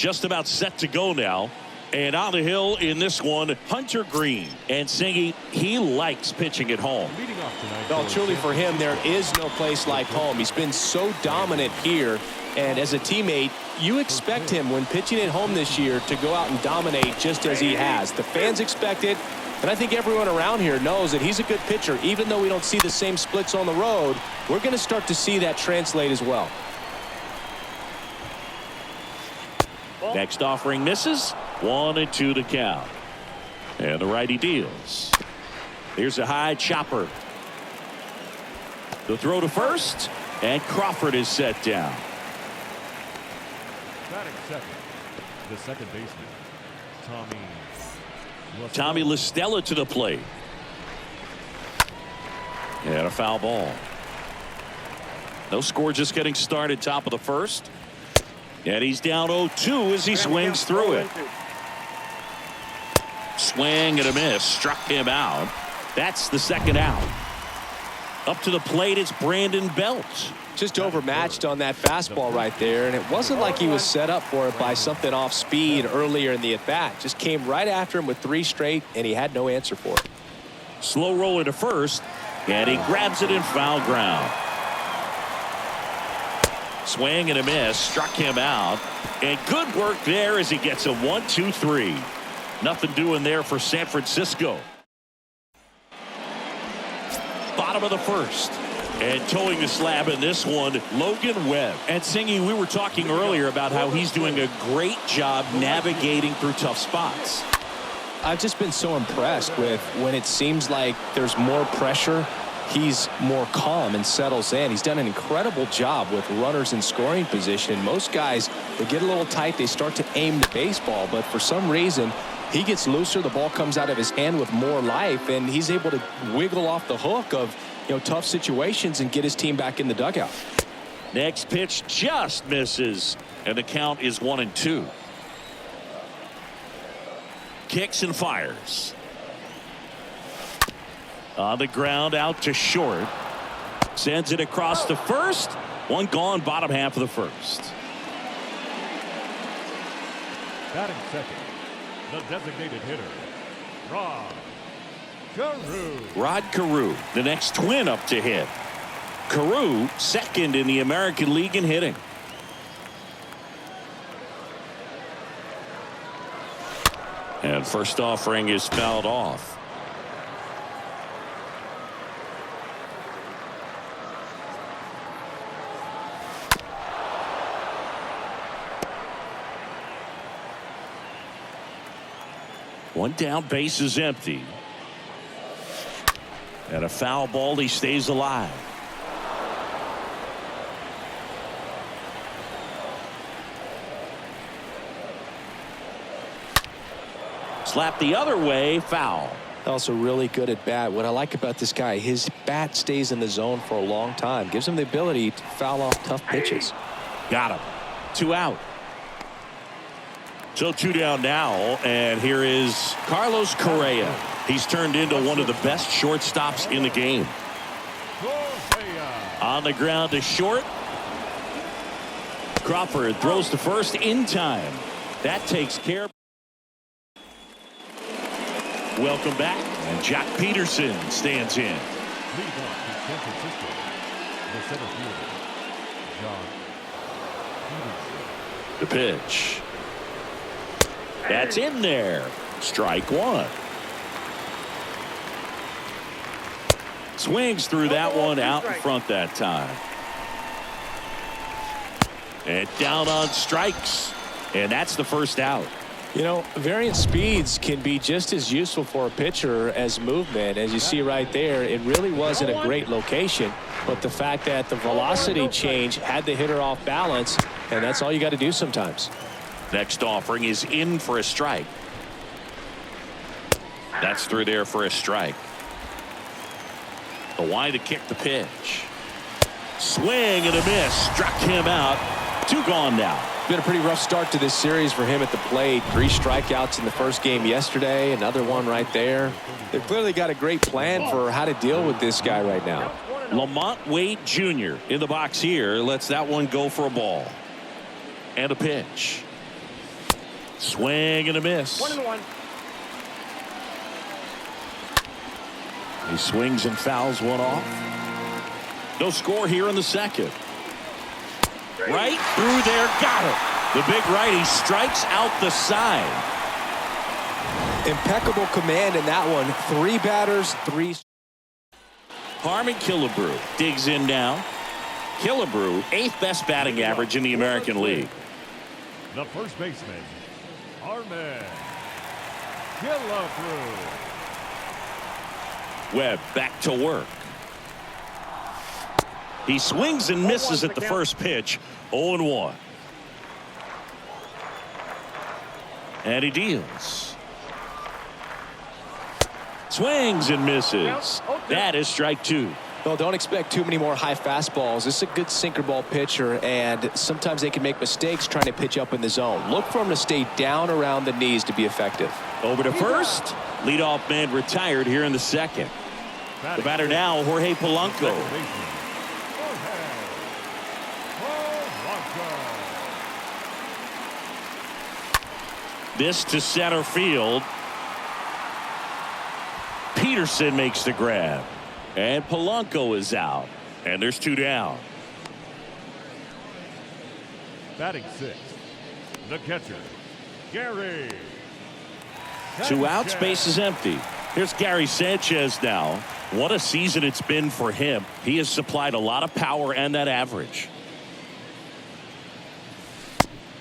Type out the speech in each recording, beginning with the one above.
just about set to go now. And on the hill in this one, Hunter Green. And Singy, he likes pitching at home. Well, truly for him, there is no place like home. He's been so dominant here. And as a teammate, you expect him when pitching at home this year to go out and dominate just as he has. The fans expect it. And I think everyone around here knows that he's a good pitcher. Even though we don't see the same splits on the road, we're going to start to see that translate as well. Next offering misses. 1-2 to count. And the righty deals. Here's a high chopper. The throw to first. And Crawford is set down. Batting second, the second baseman, Tommy La Stella to the plate. And a foul ball. No score, just getting started, top of the first. And he's down 0-2 as he swings through it. Swing and a miss. Struck him out. That's the second out. Up to the plate, it's Brandon Belt. Just overmatched on that fastball right there, and it wasn't like he was set up for it by something off speed earlier in the at-bat. Just came right after him with 3 straight, and he had no answer for it. Slow roller to first, and he grabs it in foul ground. Swing and a miss. Struck him out. And good work there as he gets a 1-2-3. Nothing doing there for San Francisco. Bottom of the first. And towing the slab in this one, Logan Webb. And Singy, we were talking earlier about how he's doing a great job navigating through tough spots. I've just been so impressed with when it seems like there's more pressure, he's more calm and settles in. He's done an incredible job with runners in scoring position. Most guys, they get a little tight, they start to aim the baseball, but for some reason, he gets looser, the ball comes out of his hand with more life, and he's able to wiggle off the hook of tough situations and get his team back in the dugout. Next pitch just misses, and the count is 1-2. Kicks and fires. On the ground, out to short. Sends it across to first. One gone, bottom half of the first. batting second, the designated hitter, Rod Carew, the next twin up to hit. Carew, second in the American League in hitting. And first offering is fouled off. One down, base is empty. And a foul ball, he stays alive. Slap the other way, foul. Also really good at bat. What I like about this guy, his bat stays in the zone for a long time. Gives him the ability to foul off tough pitches. Got him. 2 out. So 2 down now, and here is Carlos Correa. He's turned into one of the best shortstops in the game. On the ground to short. Crawford throws to first in time. That takes care. Welcome back, and Jack Peterson stands in. The pitch. That's in there. Strike one. Swings through that one, out in front that time. And down on strikes. And that's the first out. You know, variant speeds can be just as useful for a pitcher as movement. As you see right there, it really was in a great location. But the fact that the velocity change had the hitter off balance, and that's all you got to do sometimes. Next offering is in for a strike. That's through there for a strike. The wide to kick the pitch. Swing and a miss. Struck him out. 2 gone now. Been a pretty rough start to this series for him at the plate. 3 strikeouts in the first game yesterday. Another one right there. They've clearly got a great plan for how to deal with this guy right now. Lamont Wade Jr. in the box here. Lets that one go for a ball. And a pitch. Swing and a miss. 1-1. He swings and fouls one off. No score here in the second. Right through there, got it. The big righty strikes out the side. Impeccable command in that one. 3 batters, 3. Harmon Killebrew digs in now. Killebrew, 8th best batting average in the American League. The first baseman, Harmon Killebrew. Webb back to work. He swings and misses at the first pitch. 0-1. And he deals. Swings and misses. That is strike 2. Well, don't expect too many more high fastballs. This is a good sinker ball pitcher, and sometimes they can make mistakes trying to pitch up in the zone. Look for him to stay down around the knees to be effective. Over to first. Leadoff man retired here in the second. The batter now, Jorge Polanco. This to center field. Peterson makes the grab. And Polanco is out. And there's 2 down. Batting 6th, the catcher, Gary. 2 outs, base is empty. Here's Gary Sanchez now. What a season it's been for him. He has supplied a lot of power and that average.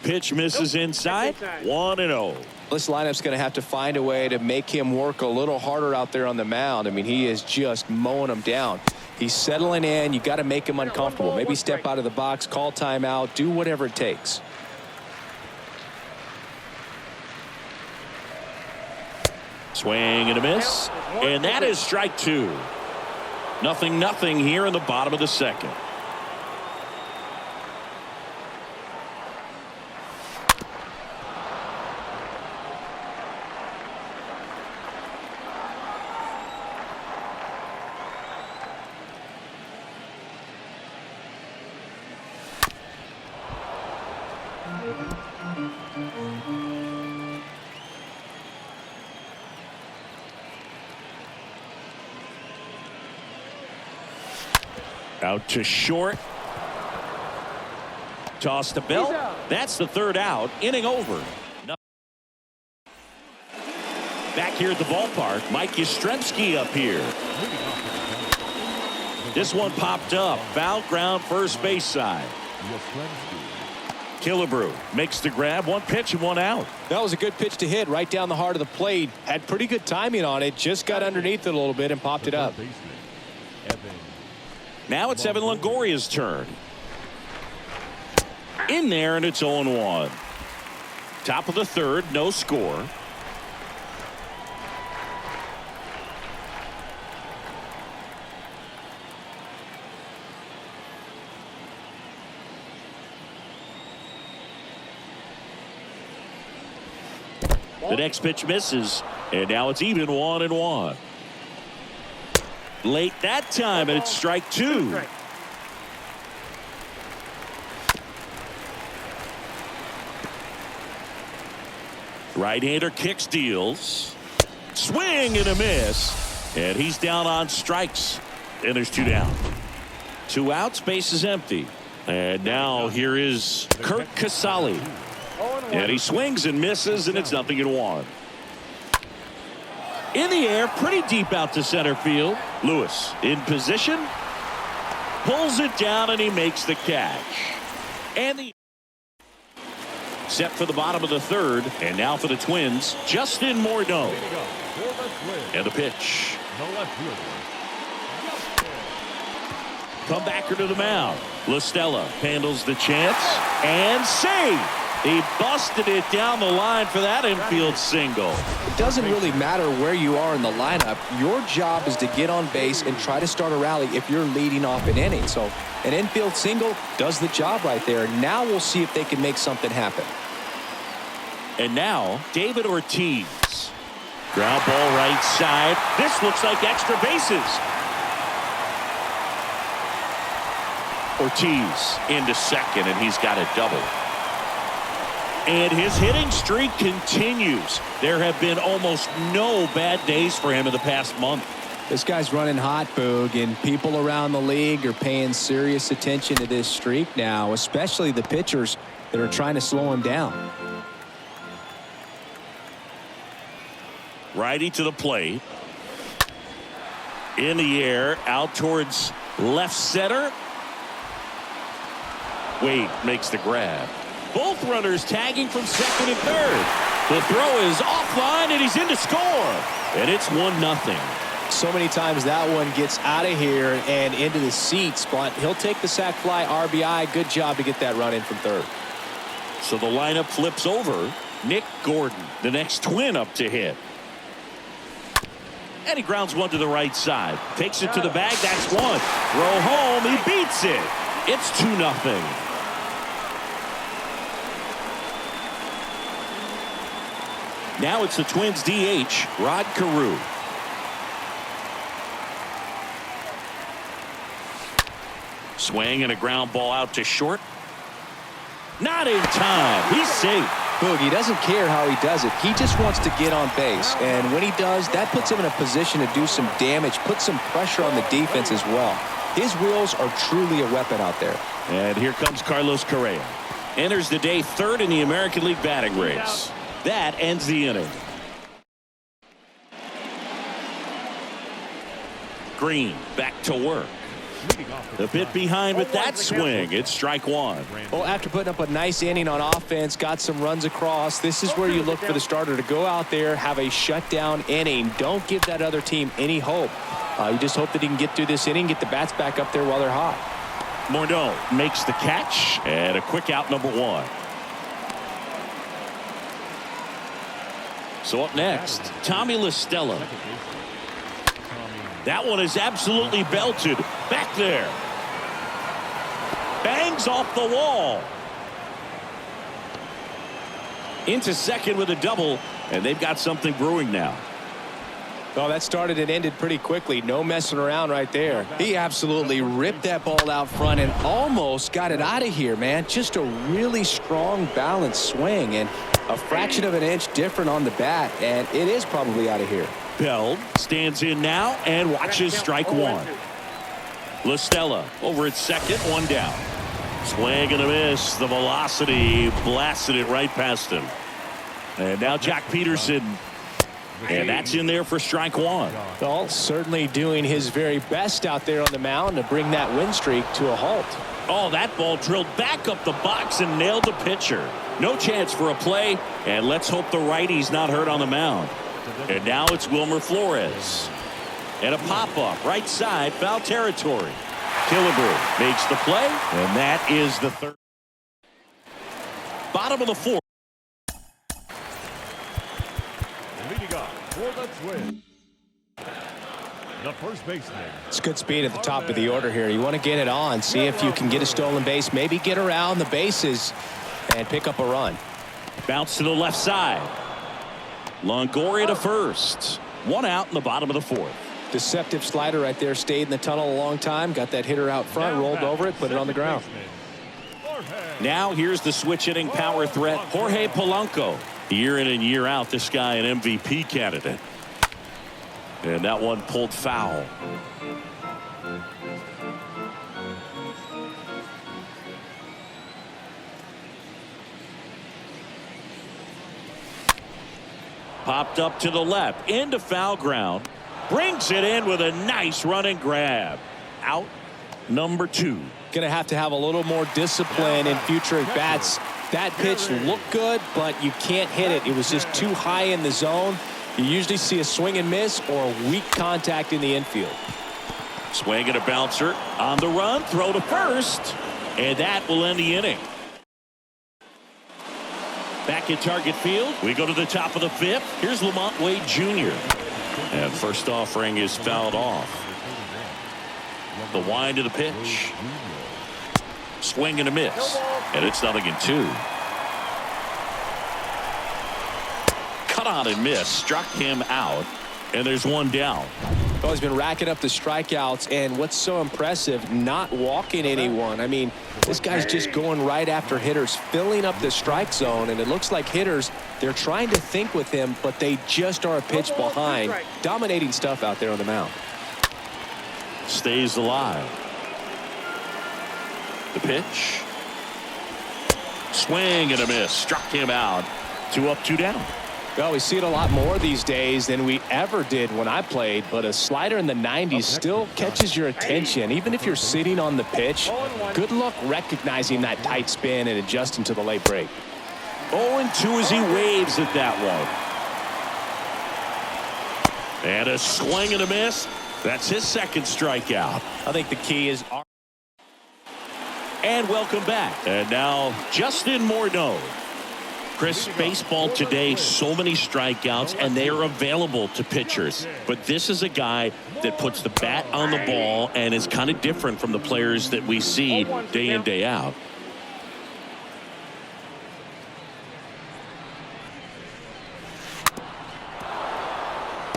Pitch misses inside. 1-0. This lineup's going to have to find a way to make him work a little harder out there on the mound. I mean, he is just mowing him down. He's settling in. You got to make him uncomfortable. Maybe step out of the box, call timeout, do whatever it takes. Swing and a miss. And that is strike 2. 0-0 here in the bottom of the second. Out to short. Toss to Bell. That's the 3rd out. Inning over. Back here at the ballpark, Mike Yastrzemski up here. This one popped up. Foul ground, first base side. Killebrew makes the grab. 1 pitch and 1 out. That was a good pitch to hit right down the heart of the plate. Had pretty good timing on it. Just got underneath it a little bit and popped it up. Now it's Evan Longoria's turn. In there, and it's 0-1. Top of the 3rd, no score. The next pitch misses, and now it's even 1-1. Late that time, and it's strike 2. Right-hander kicks, deals. Swing and a miss. And he's down on strikes. And there's 2 down. 2 outs, base is empty. And now here is Kurt Casale. And he swings and misses, and it's 0-1. In the air, pretty deep out to center field. Lewis in position. Pulls it down, and he makes the catch. And the set for the bottom of the 3rd. And now for the Twins, Justin Morneau. And the pitch. Comebacker to the mound. LaStella handles the chance. And save. He busted it down the line for that infield single. It doesn't really matter where you are in the lineup. Your job is to get on base and try to start a rally if you're leading off an inning. So an infield single does the job right there. Now we'll see if they can make something happen. And now David Ortiz. Ground ball right side. This looks like extra bases. Ortiz into second, and he's got a double. And his hitting streak continues. There have been almost no bad days for him in the past month. This guy's running hot, Boog, and people around the league are paying serious attention to this streak now, especially the pitchers that are trying to slow him down. Righty to the plate. In the air, out towards left center. Wade makes the grab. Both runners tagging from second and third. The throw is offline, and he's in to score. And it's 1-0. So many times that one gets out of here and into the seats, but he'll take the sac fly RBI. Good job to get that run in from third. So the lineup flips over. Nick Gordon, the next Twin, up to hit. And he grounds one to the right side. Takes it to the bag. That's one. Throw home. He beats it. It's 2-0. Now it's the Twins DH, Rod Carew. Swing and a ground ball out to short. Not in time. He's safe. Boog, he doesn't care how he does it. He just wants to get on base. And when he does, that puts him in a position to do some damage, put some pressure on the defense as well. His wheels are truly a weapon out there. And here comes Carlos Correa. Enters the day third in the American League batting race. That ends the inning. Green back to work. A bit behind with that swing. It's strike one. Well, after putting up a nice inning on offense, got some runs across, this is where you look for the starter to go out there, have a shutdown inning. Don't give that other team any hope. You just hope that he can get through this inning, get the bats back up there while they're hot. Morneau makes the catch, and a quick out, number one. So up next, Tommy La Stella. That one is absolutely belted. Back there. Bangs off the wall. Into second with a double, and they've got something brewing now. Oh, that started and ended pretty quickly. No messing around right there. He absolutely ripped that ball out front and almost got it out of here, man. Just a really strong, balanced swing, and a fraction of an inch different on the bat, and it is probably out of here. Bell stands in now and watches strike one. La Stella over at second, one down. Swing and a miss. The velocity blasted it right past him. And now Jack Peterson. And that's in there for strike one. Well, certainly doing his very best out there on the mound to bring that win streak to a halt. Oh, that ball drilled back up the box and nailed the pitcher. No chance for a play, and let's hope the righty's not hurt on the mound. And now it's Wilmer Flores. And a pop-up right side, foul territory. Killebrew makes the play, and that is the third. Bottom of the fourth. Leading up for the Twins, the first baseman. It's good speed at the top of the order here. You want to get it on, see if you can get a stolen base, maybe get around the bases and pick up a run. Bounce to the left side. Longoria to first. One out in the bottom of the fourth. Deceptive slider right there. Stayed in the tunnel a long time. Got that hitter out front, rolled over it, put it on the ground. Now here's the switch hitting power threat, Jorge Polanco. Year in and year out, this guy an MVP candidate. And that one pulled foul. Popped up to the left, into foul ground. Brings it in with a nice running grab. Out number two. Going to have a little more discipline in future at bats. That pitch looked good, but you can't hit it. It was just too high in the zone. You usually see a swing and miss or weak contact in the infield. Swing and a bouncer on the run, throw to first, and that will end the inning. Back at Target Field, we go to the top of the fifth. Here's Lamont Wade Jr. And first offering is fouled off. The wind of the pitch. Swing and a miss. And it's 0-2. Cut on and miss. Struck him out. And there's one down. Well, he's been racking up the strikeouts, and what's so impressive, not walking anyone. I mean, this guy's just going right after hitters, filling up the strike zone, and it looks like hitters, they're trying to think with him, but they just are a pitch behind. Dominating stuff out there on the mound. Stays alive. The pitch. Swing and a miss. Struck him out. 2 up, 2 down. Well, we see it a lot more these days than we ever did when I played, but a slider in the 90s still catches your attention. Even if you're sitting on the pitch, good luck recognizing that tight spin and adjusting to the late break. 0-2 as he waves at that one. And a swing and a miss. That's his second strikeout. I think the key is... And welcome back. And now Justin Morneau. Chris, baseball today, so many strikeouts, and they are available to pitchers. But this is a guy that puts the bat on the ball and is kind of different from the players that we see day in, day out.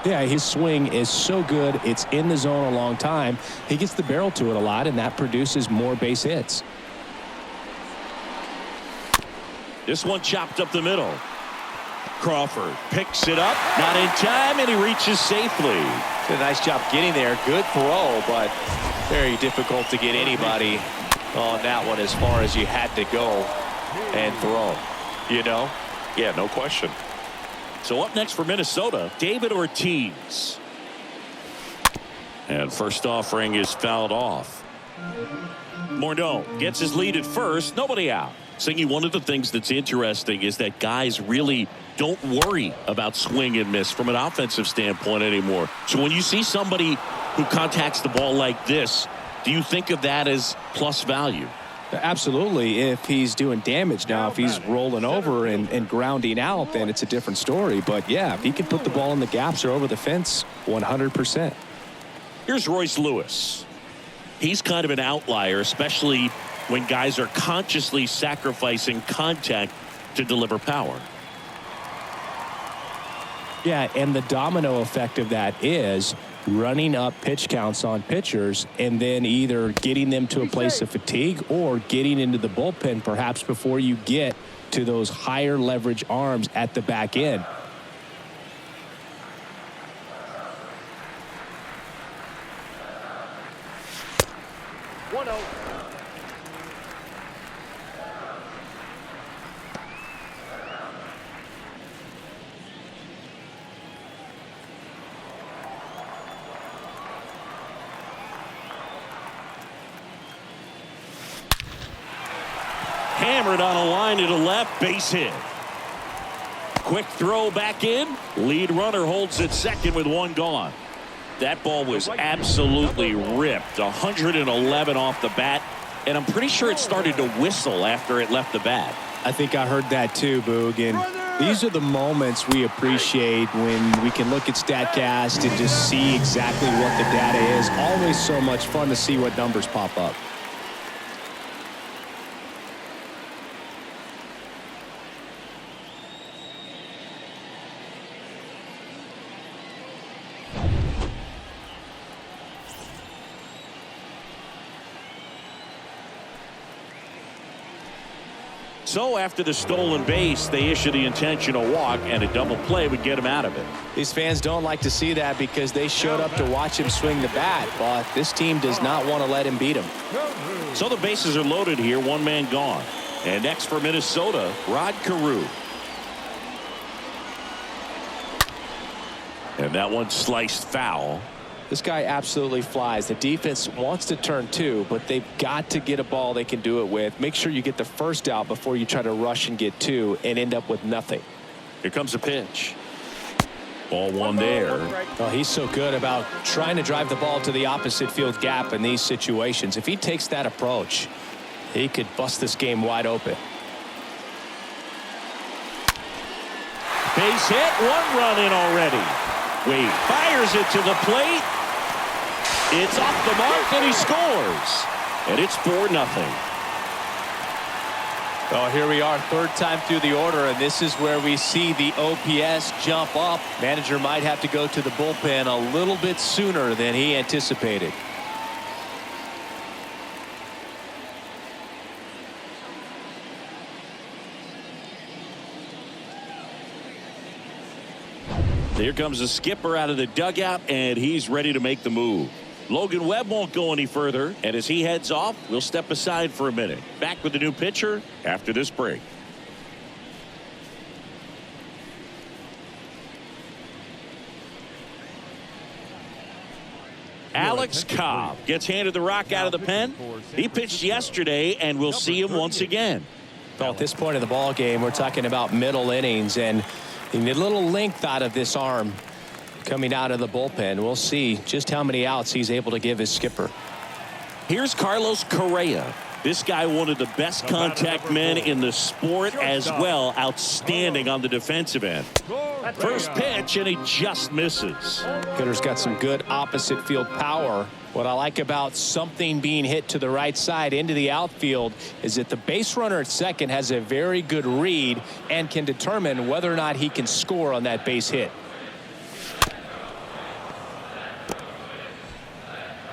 Yeah, his swing is so good. It's in the zone a long time. He gets the barrel to it a lot, and that produces more base hits. This one chopped up the middle. Crawford picks it up, not in time, and he reaches safely. Did a nice job getting there. Good throw, but very difficult to get anybody on that one as far as you had to go and throw. You know? Yeah, no question. So up next for Minnesota, David Ortiz. And first offering is fouled off. Morneau gets his lead at first, nobody out. Saying one of the things that's interesting is that guys really don't worry about swing and miss from an offensive standpoint anymore. So when you see somebody who contacts the ball like this, do you think of that as plus value? Absolutely, if he's doing damage. Now, if he's rolling over and grounding out, then it's a different story. But, yeah, if he can put the ball in the gaps or over the fence, 100%. Here's Royce Lewis. He's kind of an outlier, especially when guys are consciously sacrificing contact to deliver power. Yeah, and the domino effect of that is running up pitch counts on pitchers and then either getting them to a place of fatigue or getting into the bullpen perhaps before you get to those higher leverage arms at the back end. Hammered on a line to the left, base hit. Quick throw back in. Lead runner holds at second with one gone. That ball was absolutely ripped. 111 off the bat, and I'm pretty sure it started to whistle after it left the bat. I think I heard that too, Boog. And these are the moments we appreciate when we can look at StatCast and just see exactly what the data is. Always so much fun to see what numbers pop up. So after the stolen base, they issue the intentional walk, and a double play would get him out of it. These fans don't like to see that because they showed up to watch him swing the bat, but this team does not want to let him beat him. So the bases are loaded here, one man gone. And next for Minnesota, Rod Carew. And that one sliced foul. This guy absolutely flies. The defense wants to turn two, but they've got to get a ball they can do it with. Make sure you get the first out before you try to rush and get two and end up with nothing. Here comes a pitch. Ball one there. Oh, he's so good about trying to drive the ball to the opposite field gap in these situations. If he takes that approach, he could bust this game wide open. Base hit, one run in already. Wade fires it to the plate. It's off the mark, and he scores. And it's 4-0. Oh, here we are, third time through the order, and this is where we see the OPS jump up. Manager might have to go to the bullpen a little bit sooner than he anticipated. Here comes the skipper out of the dugout, and he's ready to make the move. Logan Webb won't go any further, and as he heads off, we'll step aside for a minute. Back with the new pitcher after this break. Alex Cobb gets handed the rock out of the pen. He pitched yesterday, and we'll see him once again. Well, at this point in the ball game, we're talking about middle innings, and you need a little length out of this arm coming out of the bullpen. We'll see just how many outs he's able to give his skipper. Here's Carlos Correa. This guy, one of the best contact men in the sport as well. Outstanding on the defensive end. First pitch, and he just misses. Hitter's got some good opposite field power. What I like about something being hit to the right side into the outfield is that the base runner at second has a very good read and can determine whether or not he can score on that base hit.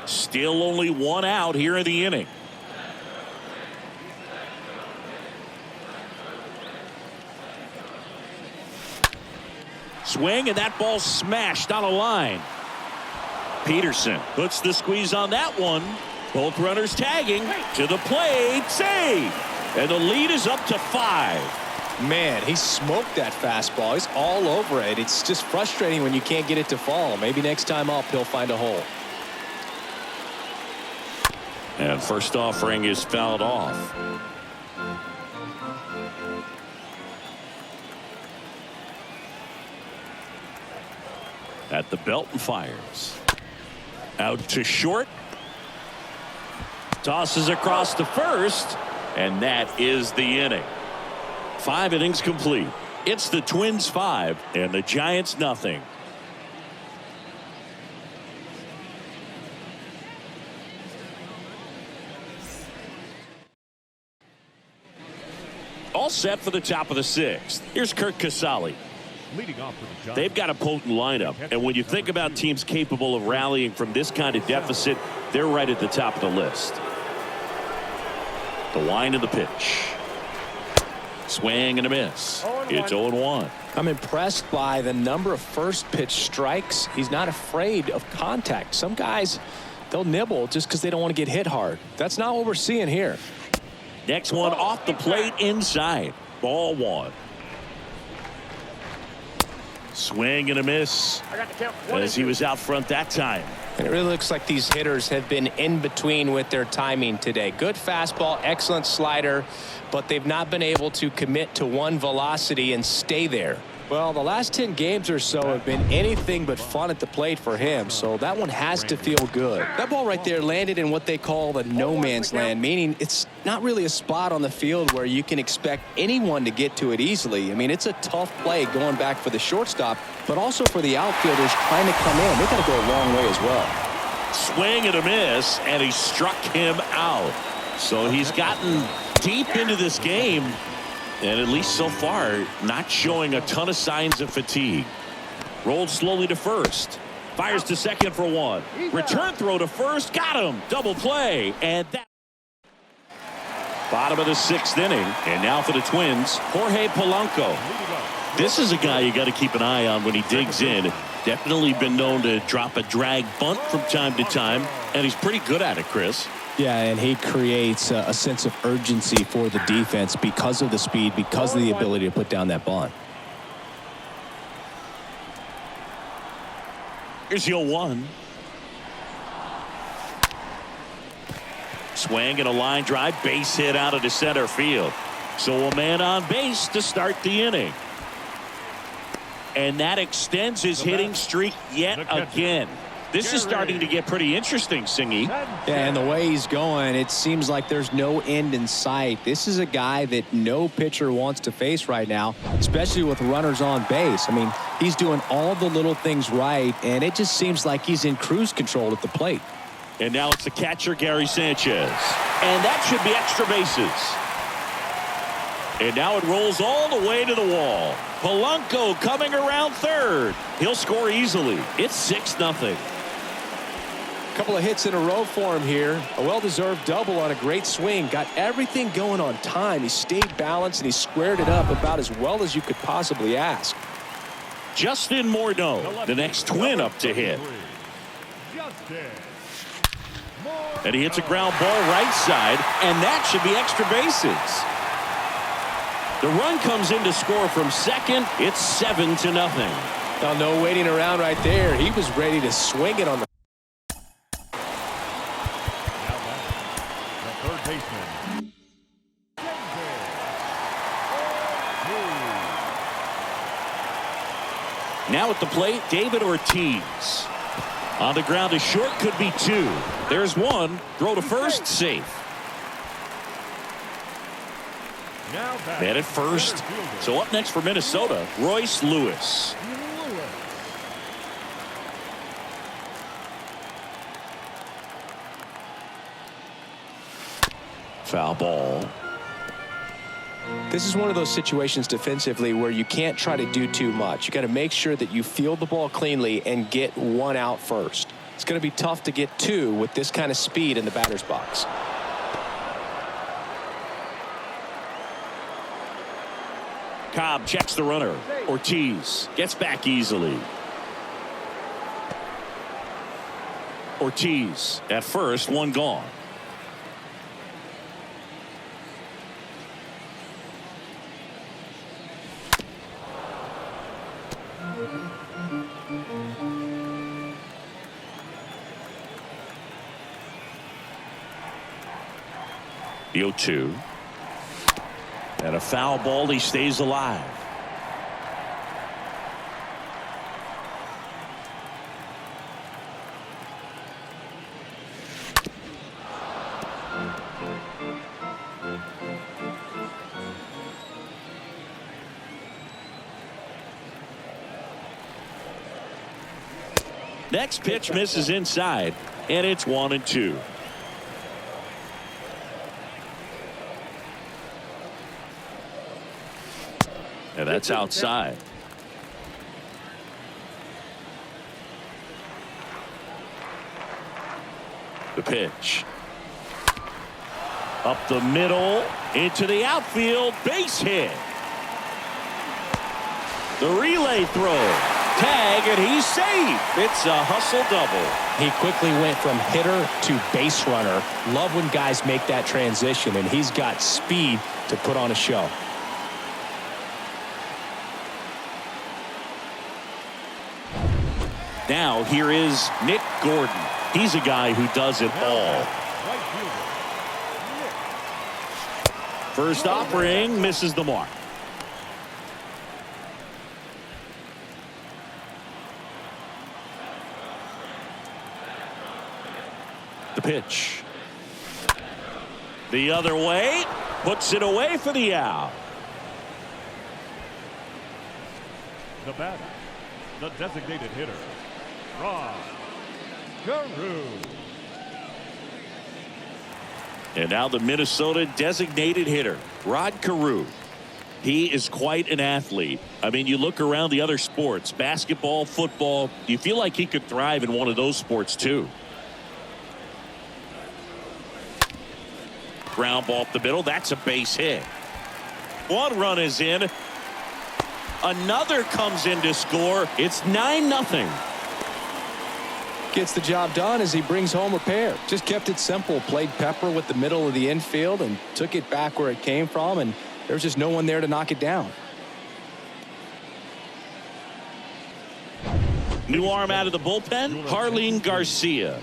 Still only one out here in the inning. Swing, and that ball smashed on a line. Peterson puts the squeeze on that one. Both runners tagging to the plate. Save. And the lead is up to 5. Man, he smoked that fastball. He's all over it. It's just frustrating when you can't get it to fall. Maybe next time up he'll find a hole. And first offering is fouled off. At the belt and fires. Out to short. Tosses across to first. And that is the inning. 5 innings complete. It's the Twins 5 and the Giants nothing. All set for the top of the 6th. Here's Kurt Casale. Leading off for the Giants. They've got a potent lineup, and when you think about teams capable of rallying from this kind of deficit, they're right at the top of the list. The wind of the pitch. Swing and a miss. It's 0-1. I'm impressed by the number of first pitch strikes. He's not afraid of contact. Some guys, they'll nibble just because they don't want to get hit hard. That's not what we're seeing here. Next one off the plate inside. Ball 1. Swing and a miss as he was out front that time. And it really looks like these hitters have been in between with their timing today. Good fastball, excellent slider, but they've not been able to commit to one velocity and stay there. Well, the last 10 games or so have been anything but fun at the plate for him, so that one has to feel good. That ball right there landed in what they call the no man's land, meaning it's not really a spot on the field where you can expect anyone to get to it easily. I mean, it's a tough play going back for the shortstop, but also for the outfielders trying to come in. They got to go a long way as well. Swing and a miss, and he struck him out. So he's gotten deep into this game, and at least so far, not showing a ton of signs of fatigue. Rolled slowly to first. Fires to second for 1. Return throw to first. Got him. Double play. And that. Bottom of the 6th inning. And now for the Twins, Jorge Polanco. This is a guy you got to keep an eye on when he digs in. Definitely been known to drop a drag bunt from time to time. And he's pretty good at it, Chris. Yeah, and he creates a sense of urgency for the defense because of the speed, because of the ability to put down that bunt. Here's the 0-1. Swing and a line drive, base hit out into center field. So a man on base to start the inning. And that extends his hitting streak yet again. This is starting to get pretty interesting, Singy. Yeah, and the way he's going, it seems like there's no end in sight. This is a guy that no pitcher wants to face right now, especially with runners on base. I mean, he's doing all the little things right, and it just seems like he's in cruise control at the plate. And now it's the catcher, Gary Sanchez. And that should be extra bases. And now it rolls all the way to the wall. Polanco coming around third. He'll score easily. It's 6-0. Couple of hits in a row for him here. A well-deserved double on a great swing. Got everything going on time. He stayed balanced and he squared it up about as well as you could possibly ask. Justin Morneau, the next twin up to hit. And he hits a ground ball right side, and that should be extra bases. The run comes in to score from second. It's 7-0. Now, no waiting around right there. He was ready to swing it on the third baseman. Now at the plate, David Ortiz. On the ground to short, could be two. There's one. Throw to first, safe. And at first. So up next for Minnesota, Royce Lewis. Foul ball. This is one of those situations defensively where you can't try to do too much. You got to make sure that you field the ball cleanly and get one out first. It's going to be tough to get two with this kind of speed in the batter's box. Cobb checks the runner. Ortiz gets back easily. Ortiz at first, one gone. The 0-2. And a foul ball. He stays alive. Next pitch misses inside, and it's 1-2. And that's outside. The pitch. Up the middle, into the outfield, base hit. The relay throw. Tag, and he's safe. It's a hustle double. He quickly went from hitter to base runner. Love when guys make that transition, and he's got speed to put on a show. Now here is Nick Gordon. He's a guy who does it all. First offering misses the mark. The pitch. The other way. Puts it away for the out. The batter, the designated hitter, Rod Carew. And now the Minnesota designated hitter, Rod Carew. He is quite an athlete. I mean, you look around the other sports, basketball, football, you feel like he could thrive in one of those sports too. Ground ball up the middle. That's a base hit. One run is in. Another comes in to score. It's 9-0. Gets the job done as he brings home a pair. Just kept it simple. Played pepper with the middle of the infield and took it back where it came from, and there's just no one there to knock it down. New arm out of the bullpen, Harleen Garcia.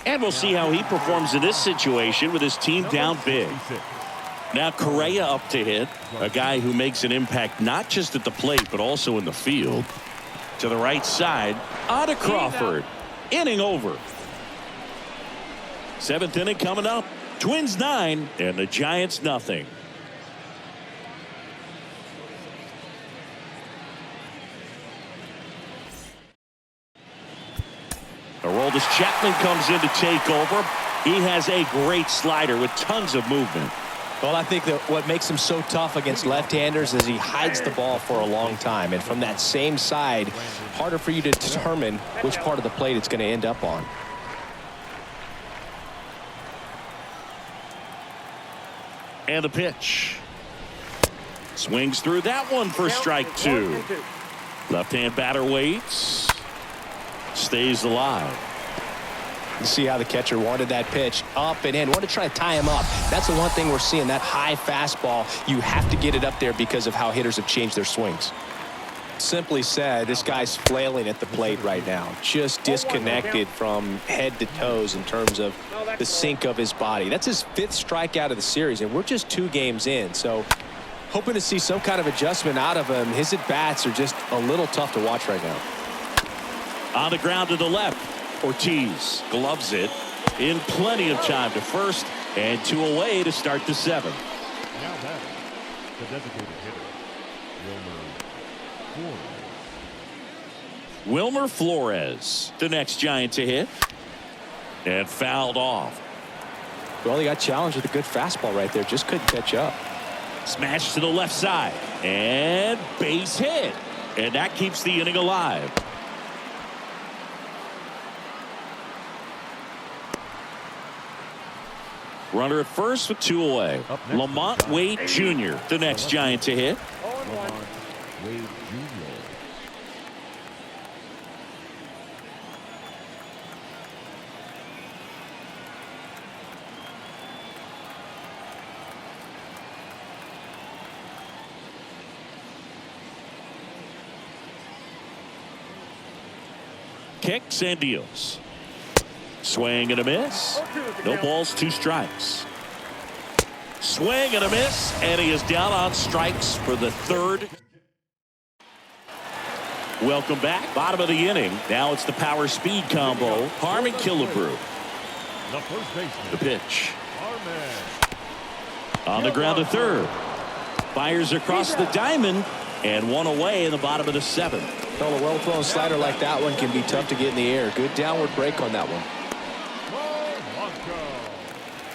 And we'll see how he performs in this situation with his team down big. Now Correa up to hit. A guy who makes an impact not just at the plate but also in the field. To the right side, on to Crawford. Inning over. Seventh inning coming up. Twins 9 and the Giants nothing. Aroldis Chapman comes in to take over. He has a great slider with tons of movement. Well, I think that what makes him so tough against left-handers is he hides the ball for a long time. And from that same side, harder for you to determine which part of the plate it's going to end up on. And the pitch. Swings through that one for strike 2. Left-hand batter waits. Stays alive. You see how the catcher wanted that pitch up and in. Want to try to tie him up. That's the one thing we're seeing, that high fastball. You have to get it up there because of how hitters have changed their swings. Simply said, this guy's flailing at the plate right now. Just disconnected from head to toes in terms of the sink of his body. That's his 5th strikeout of the series, and we're just 2 games in. So hoping to see some kind of adjustment out of him. His at-bats are just a little tough to watch right now. On the ground to the left. Ortiz gloves it in plenty of time to first, and 2 away to start the 7th. Now batting, the designated hitter, Wilmer Flores, the next Giant to hit, and fouled off. Well, he got challenged with a good fastball right there. Just couldn't catch up. Smashed to the left side, and base hit, and that keeps the inning alive. Runner at first with 2 away. Lamont Wade Jr., the next Giant to hit. Lamont Wade Jr. Kicks and deals. Swing and a miss. No balls, 2 strikes. Swing and a miss, and he is down on strikes for the 3rd. Welcome back. Bottom of the inning. Now it's the power speed combo. Harmon Killebrew. The first baseman. The pitch. Harmon. On the ground to 3rd. Fires across the diamond, and 1 away in the bottom of the 7th. Well, a well-thrown slider like that one can be tough to get in the air. Good downward break on that one.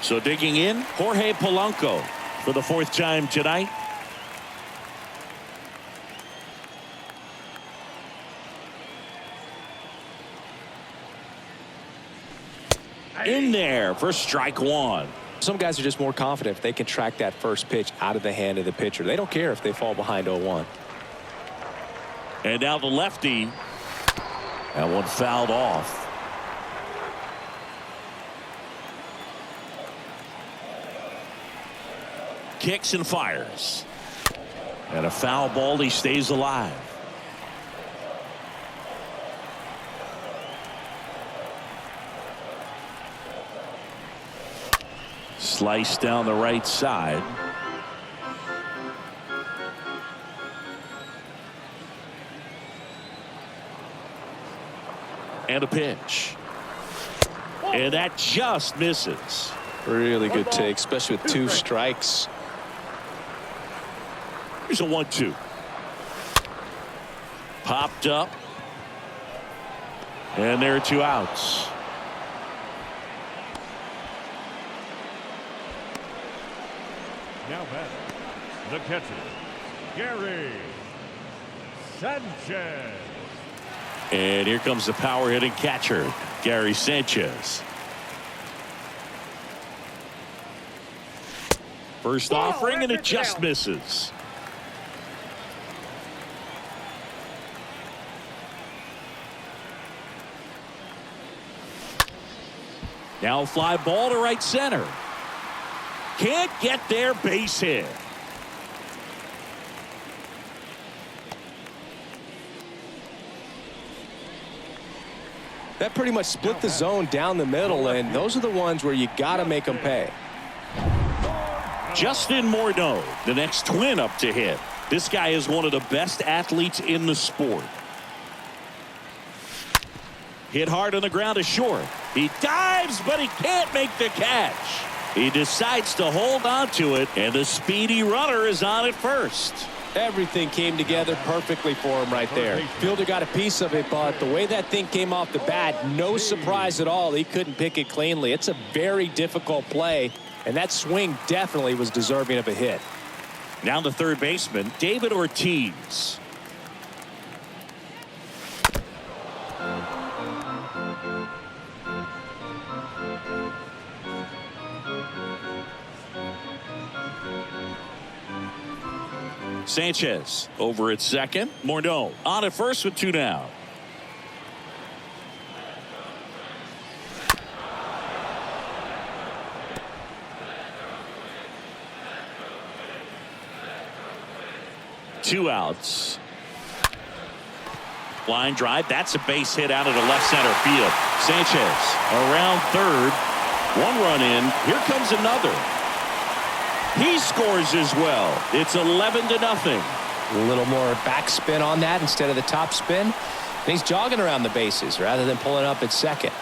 So digging in, Jorge Polanco for the 4th time tonight. In there for strike 1. Some guys are just more confident if they can track that first pitch out of the hand of the pitcher. They don't care if they fall behind 0-1. And now the lefty. That one fouled off. Kicks and fires. And a foul ball. He stays alive. Slice down the right side. And a pitch. And that just misses. Really good take, especially with 2 strikes. Here's a 1-2. Popped up. And there are 2 outs. Now batting, the catcher, Gary Sanchez. And here comes the power hitting catcher, Gary Sanchez. First offering, and it just misses. Now fly ball to right center. Can't get there, base hit. That pretty much split the zone down the middle, and those are the ones where you got to make them pay. Justin Morneau, the next twin up to hit. This guy is one of the best athletes in the sport. Hit hard on the ground to short. He dives, but he can't make the catch. He decides to hold on to it, and the speedy runner is on at first. Everything came together perfectly for him right there. Fielder got a piece of it, but the way that thing came off the bat, no surprise at all. He couldn't pick it cleanly. It's a very difficult play, and that swing definitely was deserving of a hit. Now the third baseman, David Ortiz. Sanchez over at second. Morneau on at first with 2 down. Two outs. Line drive. That's a base hit out of the left center field. Sanchez around third. 1 run in. Here comes another. He scores as well. It's 11-0. A little more backspin on that instead of the top spin. And he's jogging around the bases rather than pulling up at second.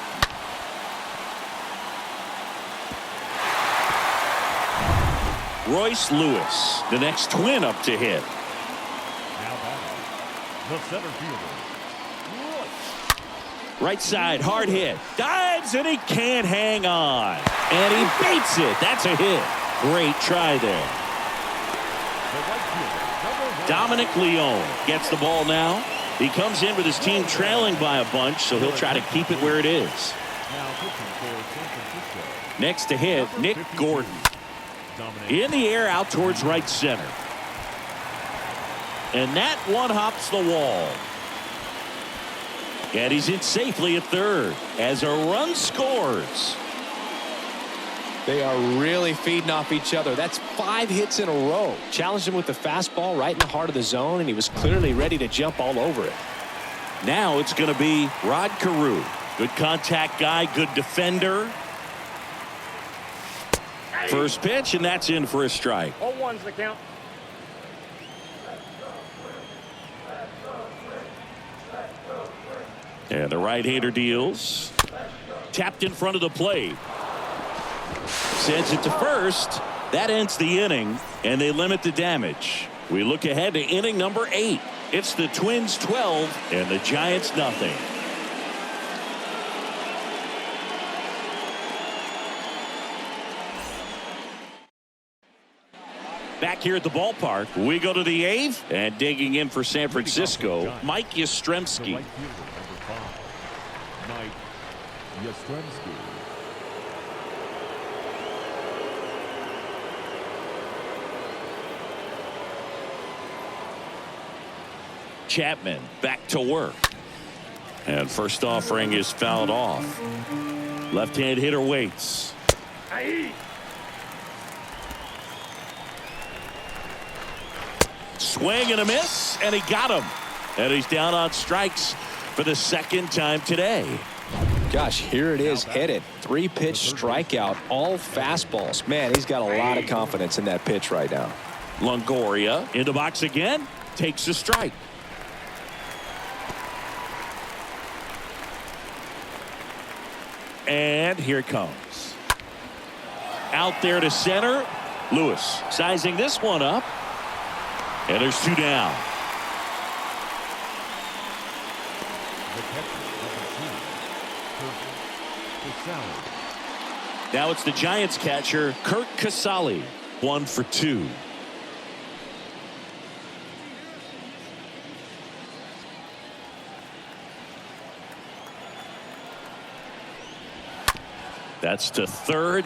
Royce Lewis, the next Twin up to hit. Now batting, the center fielder. Right side, hard hit. Dives, and he can't hang on. And he beats it. That's a hit. Great try there. The right fielder, Dominic Leone gets the ball now. He comes in with his team trailing by a bunch, so he'll try to keep it where it is. now pitching for San Francisco. Next to hit, Nick Gordon. In the air out towards right center. And that one hops the wall. And he's in safely at third as a run scores. They are really feeding off each other. That's 5 hits in a row. Challenged him with the fastball right in the heart of the zone, and he was clearly ready to jump all over it. Now it's going to be Rod Carew. Good contact guy, good defender. First pitch, and that's in for a strike. 0-1's the count. And the right-hander deals. Tapped in front of the plate. Sends it to first. That ends the inning, and they limit the damage. We look ahead to inning number 8. It's the Twins 12 and the Giants nothing. Back here at the ballpark, we go to the 8th, and digging in for San Francisco, Mike The Yastrzemski. right fielder, number 5, Mike Yastrzemski. Chapman back to work. And first offering is fouled off. Left-hand hitter waits. Swing and a miss, and he got him. And he's down on strikes for the second time today. Gosh, here it is headed. 3-pitch strikeout, all fastballs. Man, he's got a lot of confidence in that pitch right now. Longoria in the box again, takes a strike. And here it comes. Out there to center. Lewis sizing this one up. And there's 2 down. The catcher, number 2, Kurt Casali. Now it's the Giants catcher, Kurt Casali. 1 for 2. That's to third.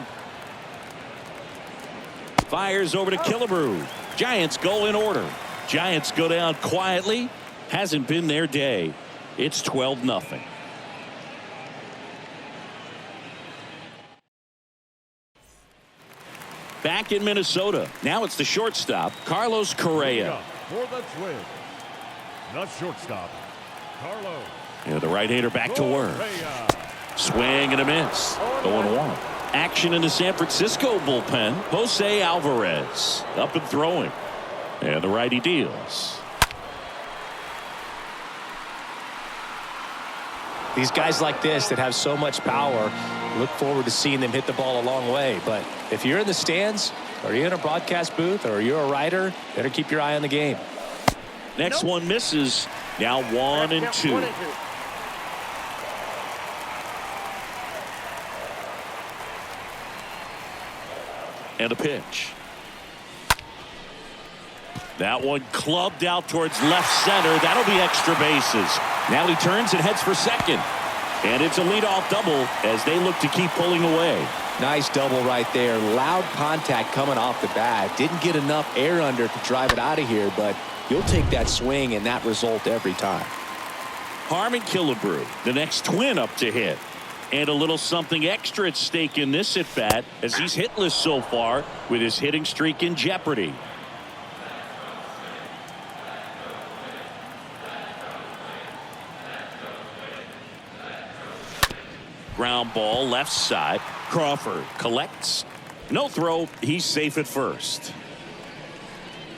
Fires over to Killebrew. Giants go in order. Giants go down quietly. Hasn't been their day. It's 12-0. Back in Minnesota. Now it's the shortstop, Carlos Correa. For the Twins, the shortstop, Carlos. And the right-hander back to work. Correa. Swing and a miss. 0-1. Action in the San Francisco bullpen. Jose Alvarez up and throwing. And the righty deals. These guys like this that have so much power, look forward to seeing them hit the ball a long way. But if you're in the stands, or you're in a broadcast booth, or you're a writer, better keep your eye on the game. Next one misses. Now 1 and 2. 1 and 2. And a pitch. That one clubbed out towards left center. That'll be extra bases. Now he turns and heads for second. And it's a leadoff double as they look to keep pulling away. Nice double right there. Loud contact coming off the bat. Didn't get enough air under to drive it out of here, but you'll take that swing and that result every time. Harmon Killebrew, the next Twin up to hit. And a little something extra at stake in this at-bat as he's hitless so far with his hitting streak in jeopardy. Ground ball left side. Crawford collects. No throw. He's safe at first.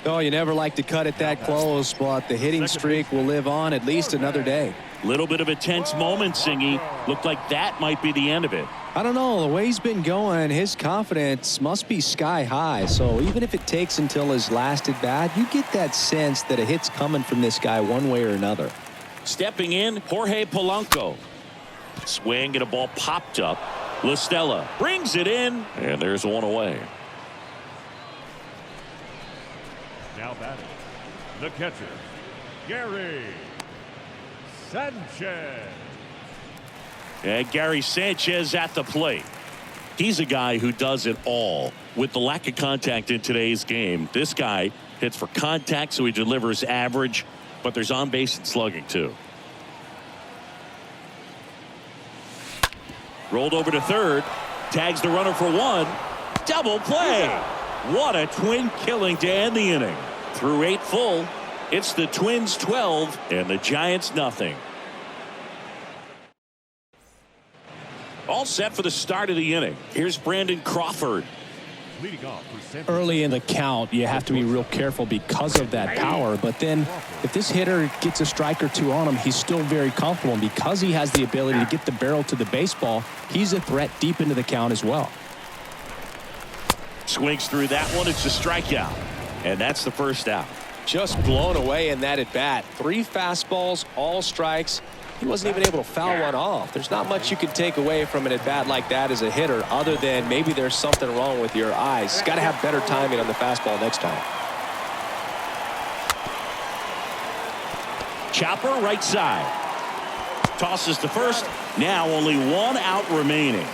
Oh, you never like to cut it that close, but the hitting streak will live on at least another day. Little bit of a tense moment, Singy. Looked like that might be the end of it. I don't know. The way he's been going, his confidence must be sky high. So even if it takes until his last at bat, you get that sense that a hit's coming from this guy one way or another. Stepping in, Jorge Polanco. Swing and a ball popped up. La Stella brings it in, and there's one away. Now batting, the catcher, Gary Sanchez. And Gary Sanchez at the plate. He's a guy who does it all. With the lack of contact in today's game, this guy hits for contact, so he delivers average, but there's on base and slugging too. Rolled over to third, tags the runner for one. Double play. What a Twin killing to end the inning. Through 8 full, it's the Twins 12 and the Giants nothing. All set for the start of the inning. Here's Brandon Crawford. Leading off for San Early in the count, you have to be real careful because of that power. But then if this hitter gets a strike or two on him, he's still very comfortable. And because he has the ability to get the barrel to the baseball, he's a threat deep into the count as well. Swings through that one. It's a strikeout. And that's the first out. Just blown away in that at bat. 3 fastballs, all strikes. He wasn't even able to foul one off. There's not much you can take away from an at bat like that as a hitter, other than maybe there's something wrong with your eyes. Got to have better timing on the fastball next time. Chopper right side. Tosses to first. Now only 1 out remaining.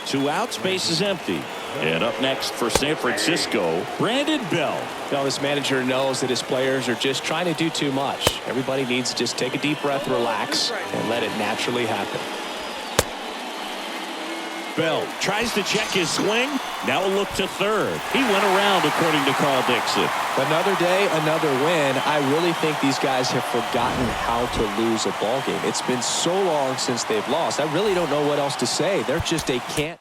2 outs, base is empty. And up next for San Francisco, Brandon Bell. Now this manager knows that his players are just trying to do too much. Everybody needs to just take a deep breath, relax, and let it naturally happen. Bell tries to check his swing. Now a look to third. He went around, according to Carl Dixon. Another day, another win. I really think these guys have forgotten how to lose a ball game. It's been so long since they've lost. I really don't know what else to say. They're just, they can't.